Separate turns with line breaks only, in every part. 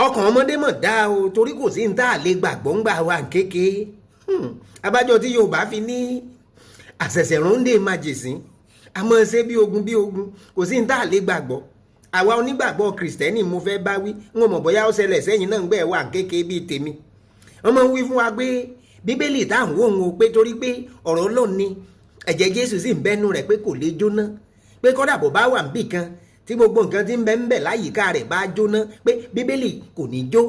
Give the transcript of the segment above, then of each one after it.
ọkàn ọmọdé mọ̀ dá o torí kò sí ní tá a lè gbàgbọ́ ń gbà wà kéke abájọ tí Yorùbá fi ní àṣẹ̀ṣẹ̀ ròǹdè májèsín àmọ́ ṣe bí ogun kò sí ní tá a lè gbàgbọ́ àwa onígbàgbọ́ kìrìsìtẹ́nì mo fẹ́ bá wí ń mọ̀ bóyá ó ṣẹlẹ̀ sẹ́yìn náà ń gbẹ̀ wà kéke bíi tèmi wọ́n máa ń wí fún wa pé bíbélì táwọn wò ń wo pé torí pé ọ̀rọ̀ Ọlọ́run ni ẹ̀jẹ̀ Jésù sì ń bẹ́nu rẹ̀ pé kò lè jóná pé kọ́dà bó bá wà níbì kan tí gbogbo nǹkan tí ń bẹ ń bẹ láyìíká rẹ̀ bá jóná pé bíbélì kò ní jó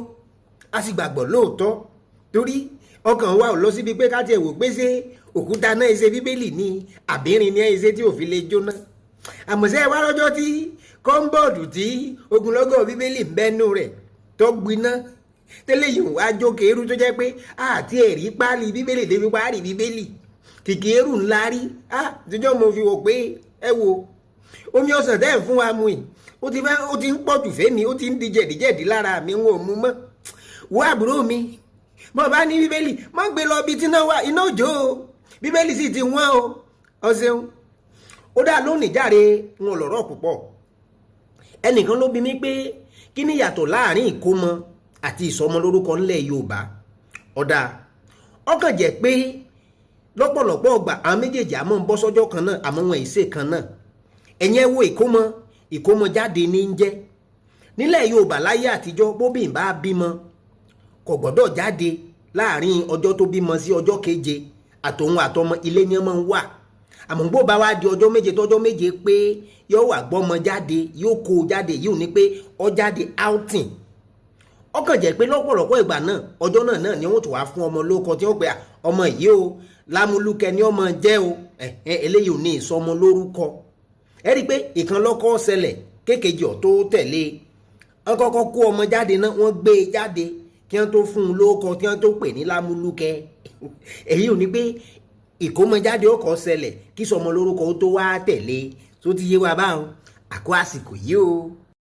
a sì gbàgbọ́ lóòótọ́ torí ọkàn wa ò lọ síbi pé ká tiẹ̀ wò pé ṣé òkúta náà ṣe bíbélì ni àbírin ni ẹ ṣe tí ò fi lè jóná àmọ̀ṣẹ́ wa lọ́jọ́ tí kọ́ńbọ̀dù tí ogunlọ́gọ̀ bíbélì ń bẹ́nu rẹ̀ tó gbiná tẹ́lẹ̀ yìí wá jókè eru tó jẹ́ pé àti ẹ̀rí páálí bíbélì débi páálí bíbélì kìkì eru ńlá rí tíjọ́ mo fi wò pé ẹ wo omi ọsàn tẹ́ ẹ̀ fún wa mu yìí ó ti ń pọ̀ jù fẹ́mi ó ti ń di jẹ̀díjẹ̀dí lára mi wọn ò mu mọ́ wo àbúrò mi mo bá ní bíbélì má gbé lọ bí tí iná òjò o bíbélì sì ti wọ́n o ọ̀sẹ̀un ó dá lónìí járe wọn lọ́rọ̀ púpọ̀ ẹnìkan ló bi mí pé kí ni yàtọ̀ láàrin ìkómọ àti ìsọmọlórúkọ ńlẹ̀ Yorùbá ọ̀dà ọkàn jẹ́ pé lọ́pọ̀lọpọ̀ ọgbà àwọn méjèèjì àmọ́ ń bọ́ sọ́jọ́ kan náà àmọ́ wọn ìṣe kan náà ẹ̀yìn ẹ̀ wo ìkómọ jáde ní ń jẹ́ nílẹ̀ Yorùbá láyé àtijọ́ bóbìnrin bá bímọ kò gbọ́dọ̀ jáde láàrin ọjọ́ tó bímọ sí ọjọ́ keje àtòun àtọmọ ilé ni wọ́n wà àmọ́ bó bá wá di ọjọ́ méje tọ́jọ́ méje pé yóò wà gbọ́mọ jáde yóò kó jáde yóò ní pé ó jáde outing ọkàn jẹ́ pé lọ́pọ̀lọpọ̀ ìgbà náà ọjọ́ náà ni wọ́n tún wá fún ọmọ lórúkọ tí wọ́n pe ọmọ yìí o Lámúlúkẹ́ ni ọmọ jẹ́ o eléyìí ò ní ìsọmọ lórúkọ ẹ rí i pé ìkan lọ́kọ́ ṣẹlẹ̀ kékejì ọ̀ tó tẹ̀lé wọ́n kọ́kọ́ kó ọmọ jáde náà wọ́n gbé e jáde kí wọ́n tó fún un lórúkọ tí wọ́n tó pè ní Lámúlúkẹ́ èyí ò ní pé ìkómọjáde ọkọ̀ ṣẹlẹ̀ kí sọmọ lórúkọ tó wá tẹ̀lé tó ti yé wa báwọn àkó àsìkò yìí o.